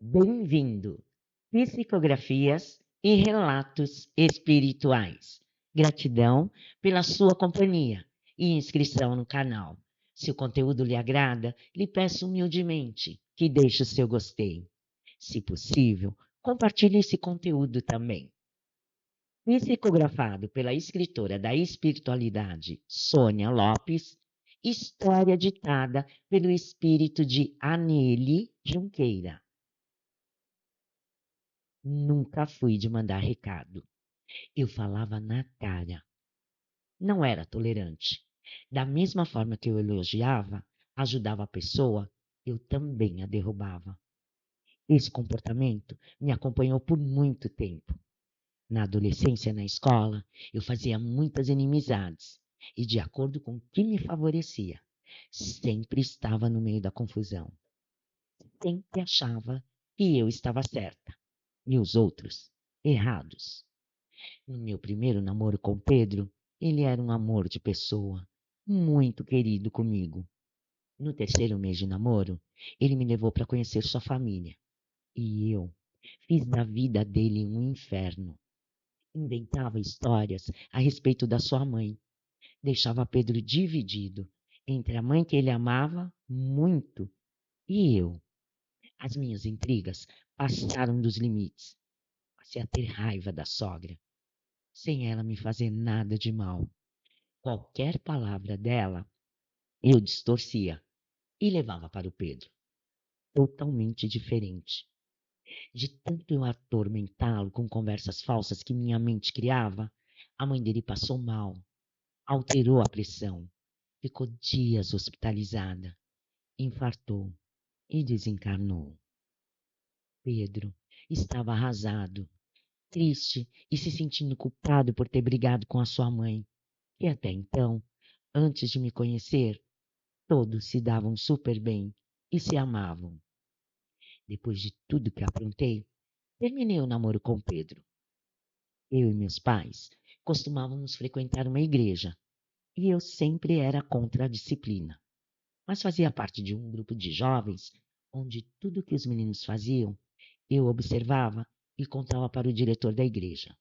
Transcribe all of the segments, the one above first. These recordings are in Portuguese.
Bem-vindo! Psicografias e relatos espirituais. Gratidão pela sua companhia e inscrição no canal. Se o conteúdo lhe agrada, lhe peço humildemente que deixe o seu gostei. Se possível, compartilhe esse conteúdo também. Psicografado pela escritora da espiritualidade Sônia Lopes, história ditada pelo espírito de Anele Junqueira. Nunca fui de mandar recado. Eu falava na cara. Não era tolerante. Da mesma forma que eu elogiava, ajudava a pessoa, eu também a derrubava. Esse comportamento me acompanhou por muito tempo. Na adolescência, na escola, eu fazia muitas inimizades e, de acordo com o que me favorecia, sempre estava no meio da confusão. Sempre achava que eu estava certa e os outros errados. No meu primeiro namoro com Pedro, ele era um amor de pessoa, muito querido comigo. No terceiro mês de namoro, ele me levou para conhecer sua família. E eu fiz da vida dele um inferno. Inventava histórias a respeito da sua mãe. Deixava Pedro dividido entre a mãe que ele amava muito e eu. As minhas intrigas passaram dos limites. Passei a ter raiva da sogra, sem ela me fazer nada de mal. Qualquer palavra dela, eu distorcia e levava para o Pedro. Totalmente diferente. De tanto eu atormentá-lo com conversas falsas que minha mente criava, a mãe dele passou mal, alterou a pressão, ficou dias hospitalizada, infartou e desencarnou. Pedro estava arrasado, triste e se sentindo culpado por ter brigado com a sua mãe, que até então, antes de me conhecer, todos se davam super bem e se amavam. Depois de tudo que aprontei, terminei o namoro com Pedro. Eu e meus pais costumávamos frequentar uma igreja e eu sempre era contra a disciplina, mas fazia parte de um grupo de jovens onde tudo que os meninos faziam eu observava e contava para o diretor da igreja.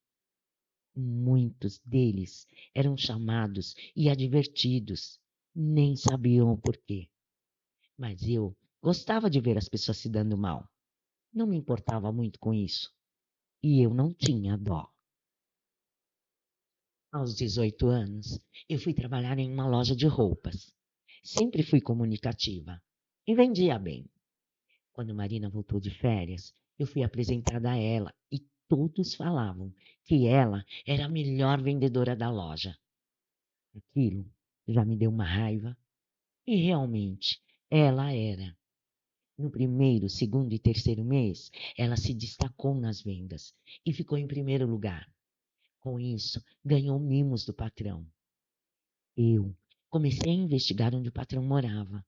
Muitos deles eram chamados e advertidos, nem sabiam o porquê. Mas eu gostava de ver as pessoas se dando mal. Não me importava muito com isso. E eu não tinha dó. Aos 18 anos, eu fui trabalhar em uma loja de roupas. Sempre fui comunicativa e vendia bem. Quando Marina voltou de férias, eu fui apresentada a ela e todos falavam que ela era a melhor vendedora da loja. Aquilo já me deu uma raiva e realmente ela era. No primeiro, segundo e terceiro mês, ela se destacou nas vendas e ficou em primeiro lugar. Com isso, ganhou mimos do patrão. Eu comecei a investigar onde o patrão morava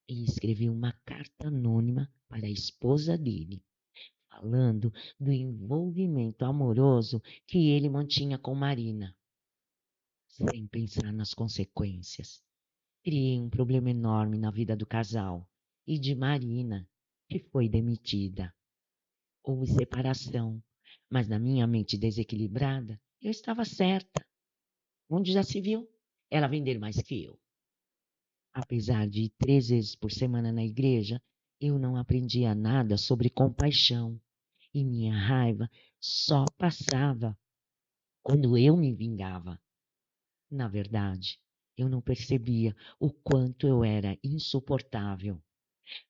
e escrevi uma carta anônima para a esposa dele, falando do envolvimento amoroso que ele mantinha com Marina, sem pensar nas consequências. Criei um problema enorme na vida do casal e de Marina, que foi demitida. Houve separação, mas na minha mente desequilibrada, eu estava certa. Onde já se viu? Ela vender mais que eu. Apesar de ir 3 vezes por semana na igreja, eu não aprendia nada sobre compaixão e minha raiva só passava quando eu me vingava. Na verdade, eu não percebia o quanto eu era insuportável,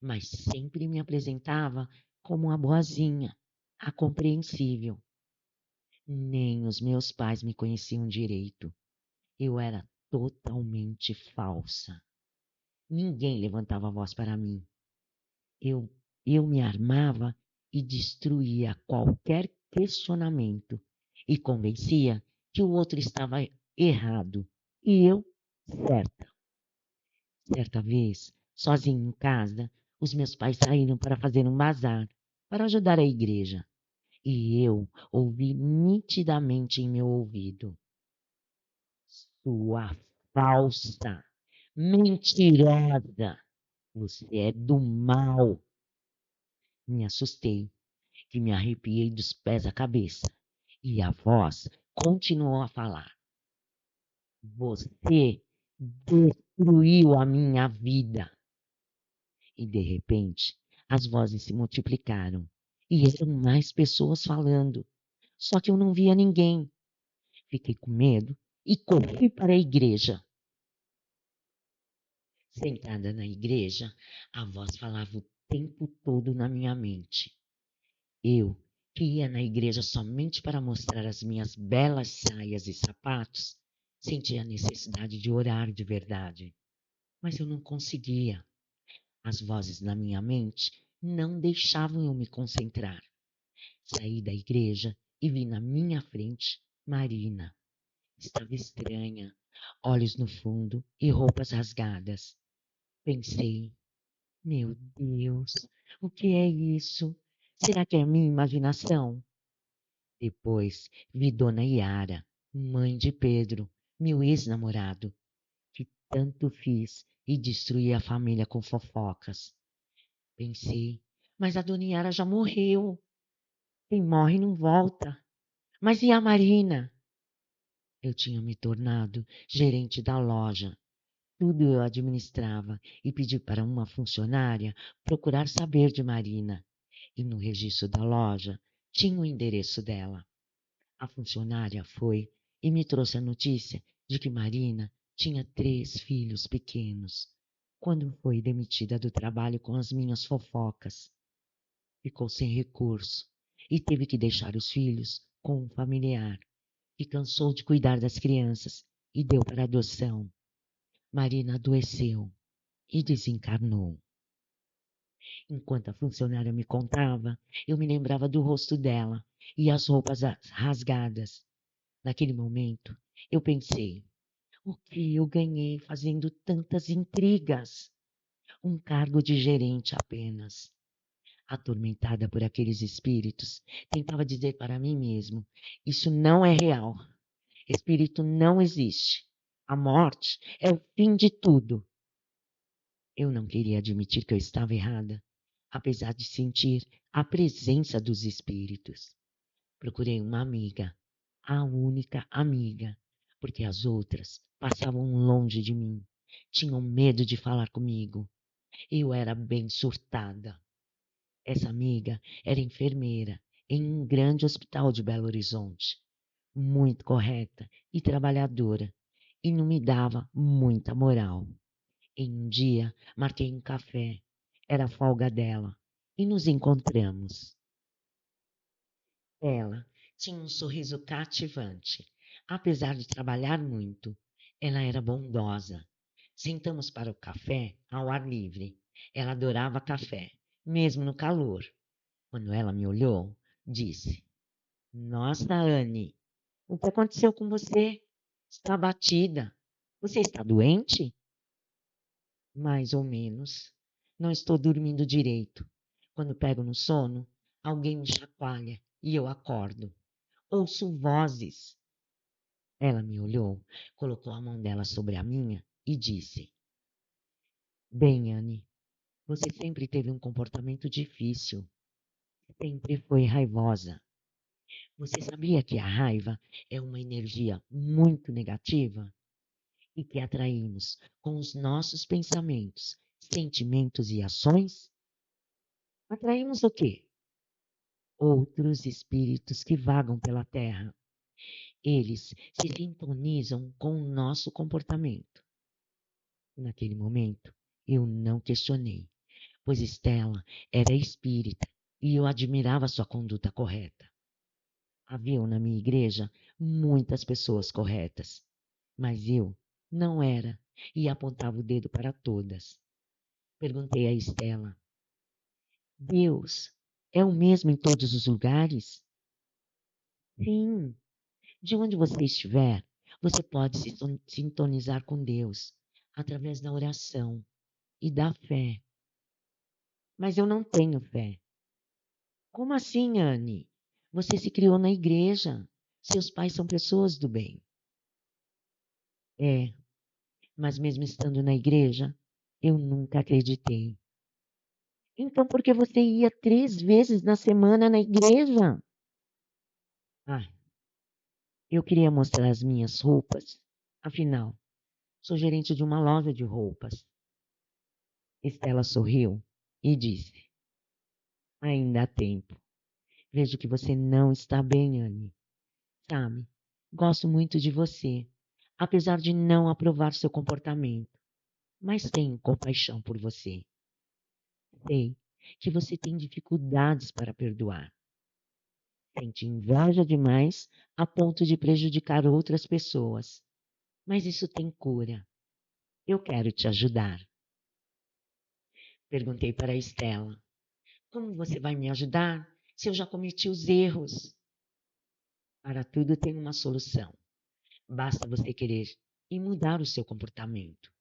mas sempre me apresentava como a boazinha, a compreensível. Nem os meus pais me conheciam direito. Eu era totalmente falsa. Ninguém levantava a voz para mim. Eu, eu me armava e destruía qualquer questionamento e convencia que o outro estava errado e eu certa. Certa vez, sozinho em casa, os meus pais saíram para fazer um bazar, para ajudar a igreja. E eu ouvi nitidamente em meu ouvido: Sua falsa, mentirosa, você é do mal. Me assustei que me arrepiei dos pés à cabeça. E a voz continuou a falar: Você destruiu a minha vida. E de repente, as vozes se multiplicaram e eram mais pessoas falando. Só que eu não via ninguém. Fiquei com medo e corri para a igreja. Sentada na igreja, a voz falava o tempo todo na minha mente. Eu, que ia na igreja somente para mostrar as minhas belas saias e sapatos, sentia a necessidade de orar de verdade. Mas eu não conseguia. As vozes na minha mente não deixavam eu me concentrar. Saí da igreja e vi na minha frente Marina. Estava estranha, olhos no fundo e roupas rasgadas. Pensei, meu Deus, o que é isso? Será que é minha imaginação? Depois vi Dona Yara, mãe de Pedro, meu ex-namorado, que tanto fiz e destruí a família com fofocas. Pensei, mas a Dona Yara já morreu. Quem morre não volta. Mas e a Marina? Eu tinha me tornado gerente da loja. Tudo eu administrava e pedi para uma funcionária procurar saber de Marina. E no registro da loja tinha o endereço dela. A funcionária foi e me trouxe a notícia de que Marina tinha 3 filhos pequenos. Quando foi demitida do trabalho com as minhas fofocas, ficou sem recurso e teve que deixar os filhos com um familiar, que cansou de cuidar das crianças e deu para adoção. Marina adoeceu e desencarnou. Enquanto a funcionária me contava, eu me lembrava do rosto dela e as roupas rasgadas. Naquele momento, eu pensei: o que eu ganhei fazendo tantas intrigas? Um cargo de gerente apenas. Atormentada por aqueles espíritos, tentava dizer para mim mesmo: isso não é real. Espírito não existe. A morte é o fim de tudo. Eu não queria admitir que eu estava errada, apesar de sentir a presença dos espíritos. Procurei uma amiga, a única amiga, porque as outras passavam longe de mim, tinham medo de falar comigo. Eu era bem surtada. Essa amiga era enfermeira em um grande hospital de Belo Horizonte, muito correta e trabalhadora, e não me dava muita moral. Em um dia, marquei um café, era a folga dela, e nos encontramos. Ela tinha um sorriso cativante. Apesar de trabalhar muito, ela era bondosa. Sentamos para o café ao ar livre. Ela adorava café, mesmo no calor. Quando ela me olhou, disse: Nossa, Anne, o que aconteceu com você? Está abatida. Você está doente? Mais ou menos. Não estou dormindo direito. Quando pego no sono, alguém me chacoalha e eu acordo. Ouço vozes. Ela me olhou, colocou a mão dela sobre a minha e disse: Bem, Anne, você sempre teve um comportamento difícil. Sempre foi raivosa. Você sabia que a raiva é uma energia muito negativa e que atraímos com os nossos pensamentos, sentimentos e ações? Atraímos o quê? Outros espíritos que vagam pela Terra. Eles se sintonizam com o nosso comportamento. Naquele momento, eu não questionei, pois Estela era espírita e eu admirava sua conduta correta. Haviam na minha igreja muitas pessoas corretas, mas eu não era e apontava o dedo para todas. Perguntei a Estela: Deus é o mesmo em todos os lugares? Sim, de onde você estiver, você pode se sintonizar com Deus através da oração e da fé. Mas eu não tenho fé. Como assim, Anne? Você se criou na igreja. Seus pais são pessoas do bem. É, mas mesmo estando na igreja, eu nunca acreditei. Então por que você ia 3 vezes na semana na igreja? Ah, eu queria mostrar as minhas roupas. Afinal, sou gerente de uma loja de roupas. Estela sorriu e disse: ainda há tempo. Vejo que você não está bem, Anne. Sabe, gosto muito de você, apesar de não aprovar seu comportamento, mas tenho compaixão por você. Sei que você tem dificuldades para perdoar. Sente inveja demais a ponto de prejudicar outras pessoas. Mas isso tem cura. Eu quero te ajudar. Perguntei para a Estela: como você vai me ajudar se eu já cometi os erros? Para tudo tem uma solução. Basta você querer e mudar o seu comportamento.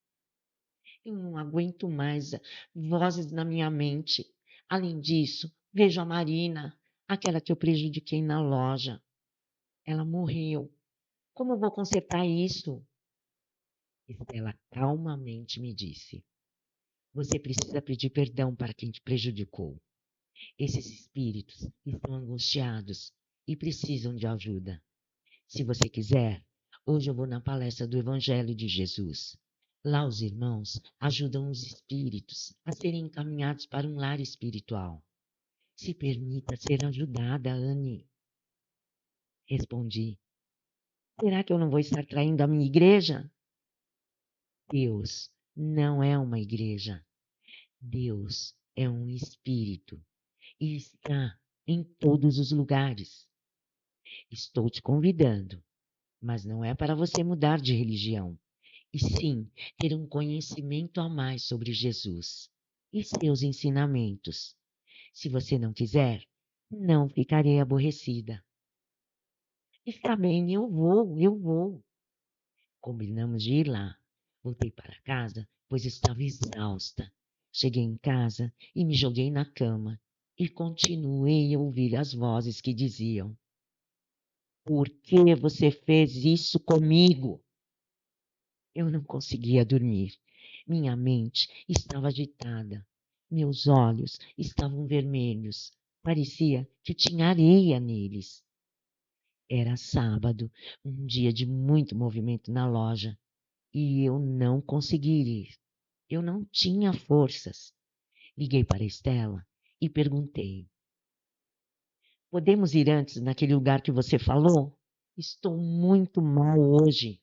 Eu não aguento mais vozes na minha mente. Além disso, vejo a Marina, aquela que eu prejudiquei na loja. Ela morreu. Como eu vou consertar isso? Estela calmamente me disse: você precisa pedir perdão para quem te prejudicou. Esses espíritos estão angustiados e precisam de ajuda. Se você quiser, hoje eu vou na palestra do Evangelho de Jesus. Lá os irmãos ajudam os espíritos a serem encaminhados para um lar espiritual. Se permita ser ajudada, Anne. Respondi: será que eu não vou estar traindo a minha igreja? Deus não é uma igreja. Deus é um espírito e está em todos os lugares. Estou te convidando, mas não é para você mudar de religião, e sim ter um conhecimento a mais sobre Jesus e seus ensinamentos. Se você não quiser, não ficarei aborrecida. Está bem, eu vou. Combinamos de ir lá. Voltei para casa, pois estava exausta. Cheguei em casa e me joguei na cama e continuei a ouvir as vozes que diziam: por que você fez isso comigo? Eu não conseguia dormir. Minha mente estava agitada. Meus olhos estavam vermelhos. Parecia que tinha areia neles. Era sábado, um dia de muito movimento na loja, e eu não consegui ir. Eu não tinha forças. Liguei para Estela e perguntei: podemos ir antes naquele lugar que você falou? Estou muito mal hoje.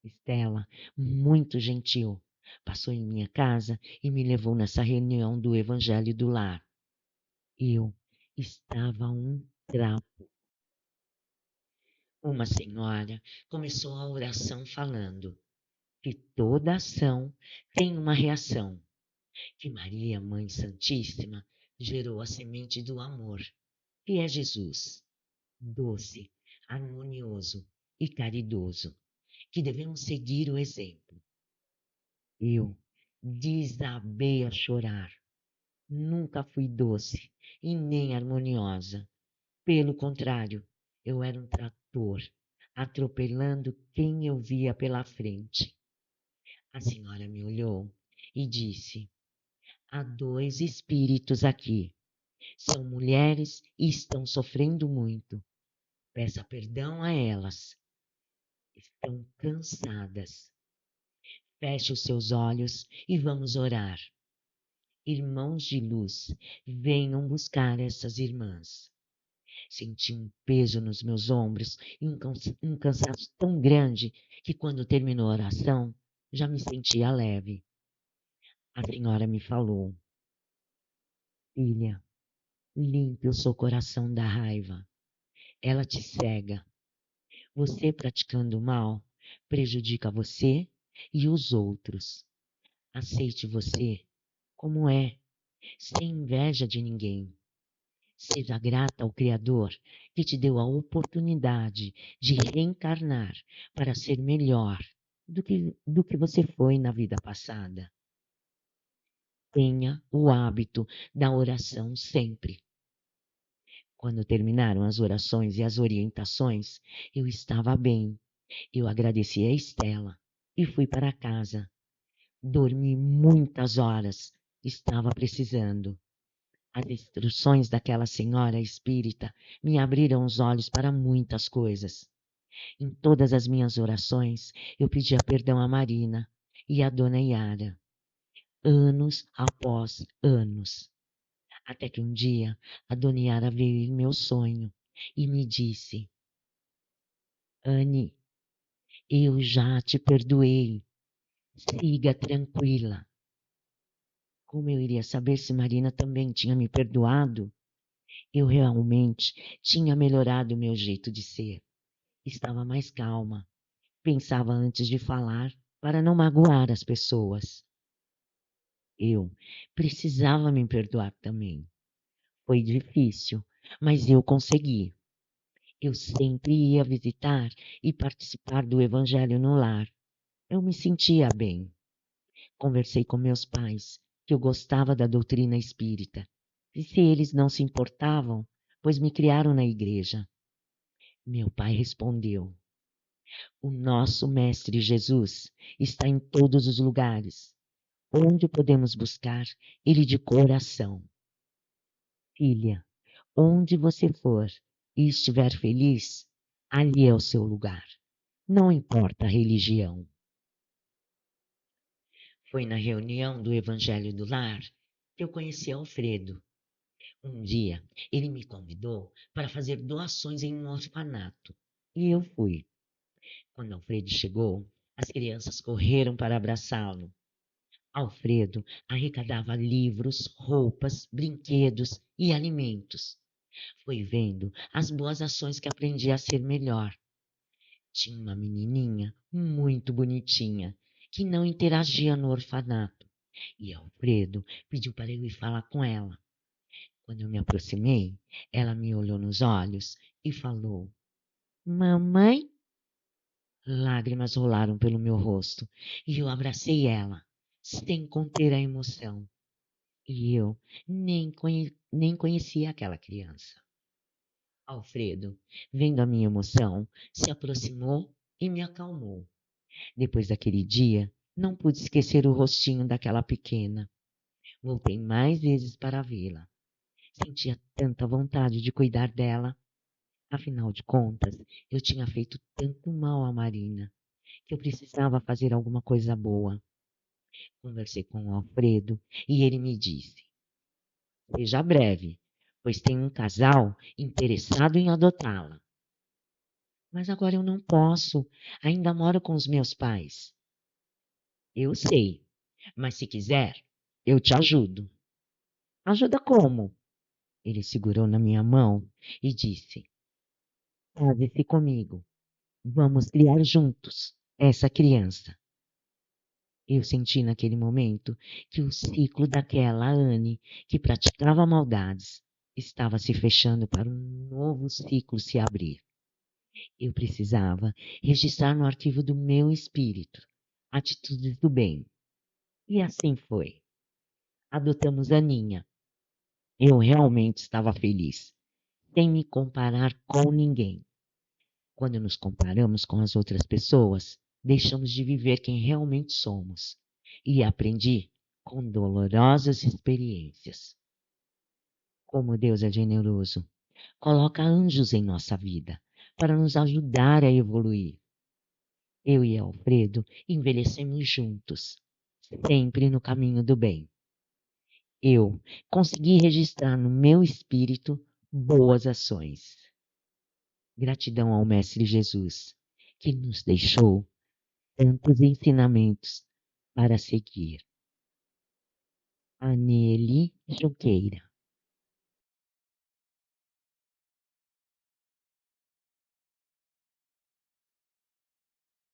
Estela, muito gentil, passou em minha casa e me levou nessa reunião do Evangelho do Lar. Eu estava um trapo. Uma senhora começou a oração falando que toda ação tem uma reação, que Maria, Mãe Santíssima, gerou a semente do amor, que é Jesus, doce, harmonioso e caridoso, que devemos seguir o exemplo. Eu desabei a chorar. Nunca fui doce e nem harmoniosa. Pelo contrário, eu era um trator, atropelando quem eu via pela frente. A senhora me olhou e disse: há 2 espíritos aqui. São mulheres e estão sofrendo muito. Peça perdão a elas. Estão cansadas. Feche os seus olhos e vamos orar. Irmãos de luz, venham buscar essas irmãs. Senti um peso nos meus ombros e um cansaço tão grande que, quando terminou a oração, já me sentia leve. A senhora me falou: filha, limpe o seu coração da raiva. Ela te cega. Você praticando o mal prejudica você e os outros. Aceite você como é, sem inveja de ninguém. Seja grata ao Criador que te deu a oportunidade de reencarnar para ser melhor do que você foi na vida passada. Tenha o hábito da oração sempre. Quando terminaram as orações e as orientações, eu estava bem. Eu agradeci a Estela e fui para casa. Dormi muitas horas, estava precisando. As instruções daquela senhora espírita me abriram os olhos para muitas coisas. Em todas as minhas orações, eu pedia perdão a Marina e a dona Yara, anos após anos. Até que um dia a dona Yara veio em meu sonho e me disse: Anne, eu já te perdoei. Siga tranquila. Como eu iria saber se Marina também tinha me perdoado? Eu realmente tinha melhorado o meu jeito de ser. Estava mais calma. Pensava antes de falar para não magoar as pessoas. Eu precisava me perdoar também. Foi difícil, mas eu consegui. Eu sempre ia visitar e participar do Evangelho no lar. Eu me sentia bem. Conversei com meus pais, que eu gostava da doutrina espírita. E se eles não se importavam, pois me criaram na igreja. Meu pai respondeu: O nosso Mestre Jesus está em todos os lugares. Onde podemos buscar ele de coração? Filha, onde você for e estiver feliz, ali é o seu lugar. Não importa a religião. Foi na reunião do Evangelho do Lar que eu conheci Alfredo. Um dia, ele me convidou para fazer doações em um orfanato. E eu fui. Quando Alfredo chegou, as crianças correram para abraçá-lo. Alfredo arrecadava livros, roupas, brinquedos e alimentos. Foi vendo as boas ações que aprendi a ser melhor. Tinha uma menininha muito bonitinha que não interagia no orfanato. E Alfredo pediu para eu ir falar com ela. Quando eu me aproximei, ela me olhou nos olhos e falou: Mamãe? Lágrimas rolaram pelo meu rosto e eu abracei ela, sem conter a emoção. E eu nem conhecia aquela criança. Alfredo, vendo a minha emoção, se aproximou e me acalmou. Depois daquele dia, não pude esquecer o rostinho daquela pequena. Voltei mais vezes para vê-la. Sentia tanta vontade de cuidar dela. Afinal de contas, eu tinha feito tanto mal a Marina que eu precisava fazer alguma coisa boa. Conversei com o Alfredo e ele me disse: Seja breve, pois tem um casal interessado em adotá-la. Mas agora eu não posso, ainda moro com os meus pais. Eu sei, mas se quiser, eu te ajudo. Ajuda como? Ele segurou na minha mão e disse: Case-se comigo. Vamos criar juntos essa criança. Eu senti naquele momento que o ciclo daquela Anne que praticava maldades estava se fechando para um novo ciclo se abrir. Eu precisava registrar no arquivo do meu espírito atitudes do bem. E assim foi. Adotamos Aninha. Eu realmente estava feliz, sem me comparar com ninguém. Quando nos comparamos com as outras pessoas, deixamos de viver quem realmente somos. E aprendi com dolorosas experiências. Como Deus é generoso, coloca anjos em nossa vida para nos ajudar a evoluir. Eu e Alfredo envelhecemos juntos, sempre no caminho do bem. Eu consegui registrar no meu espírito boas ações. Gratidão ao Mestre Jesus, que nos deixou tantos ensinamentos para seguir. Aneli Junqueira.